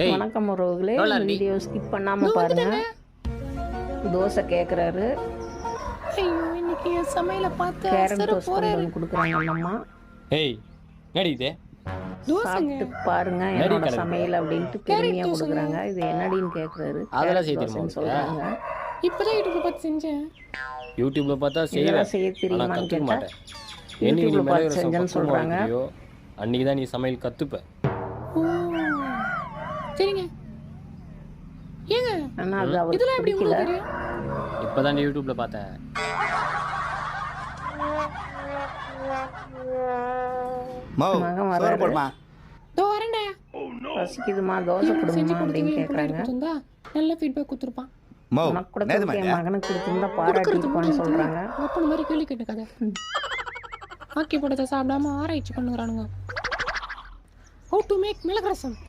ஏய் வணக்கம் உறவுகளே, எவ்வளோ இந்த நீ வீடியோ ஸ்கிப் பண்ணாம பாருங்க. தோசை கேட்குறாரு, ஐயோ இன்னைக்கு என் சமையல பார்த்து கேரட் அசர டோஸ்ட் போறாரு. பண்ணி கொடுக்குறாங்க அந்த அம்மா. ஏய் என்னடி இது தோசைங்க. சாப்பிட்டு பாருங்க நடி என்னோட கலக்கு. சமையல் அப்படின்ட்டு பெருமையா கொடுக்குறாங்க. இது என்னடின்னு கேட்குறாரு. அதெல்லாம் செய்ய தோசைன்னு தெரியுமா சொல்றாங்க. இப்பதான் யூடியூப்ல பார்த்து செஞ்சேன். யூடியூப்ல பார்த்தா செய்வேன் இதெல்லாம் செய்ய ஆனால் தெரியுமான்னு கற்றுக்க கேட்டா மாட்டேன். என்னைக்கு நீ யூடியூப்ல மிளகு பார்த்து ரசம் செஞ்சேன்னு பக்குவமா சொல்றாங்க. வைக்கிறியோ அன்னைக்கு தான் நீ சமையல் கற்றுப்ப. ஓ சரிங்க. ஏங்க ஆனா அது அவருக்கு இதெல்லாம் எப்படி பிடிக்கல. உங்களுக்கு தெரியும்? இப்போ தான் யூடியூப்ல பார்த்தேன். மகன் வராரு. இதோ வரேன்டா. பசிக்குதுமா, தோசை இவனுக்கு செஞ்சு கொடுமா அப்படின்னு கொடுத்தீங்க, கேட்குறாங்க. கொடுத்திருந்தா நல்ல ஃபீட்பேக் கொடுத்துருப்பான். உனக்கு கூட கொடுத்து என் மகனுக்கு கொடுத்துருந்தா பாராட்டிருப்பான்னு சொல்றாங்க. அப்பன மாதிரி கேள்வி கேட்ட கதை. ஆக்கி போட்டதை சாப்பிடாம ஆராய்ச்சி பண்ணுறானுங்க. ஹவு டு மேக் மிளகு ரசம்.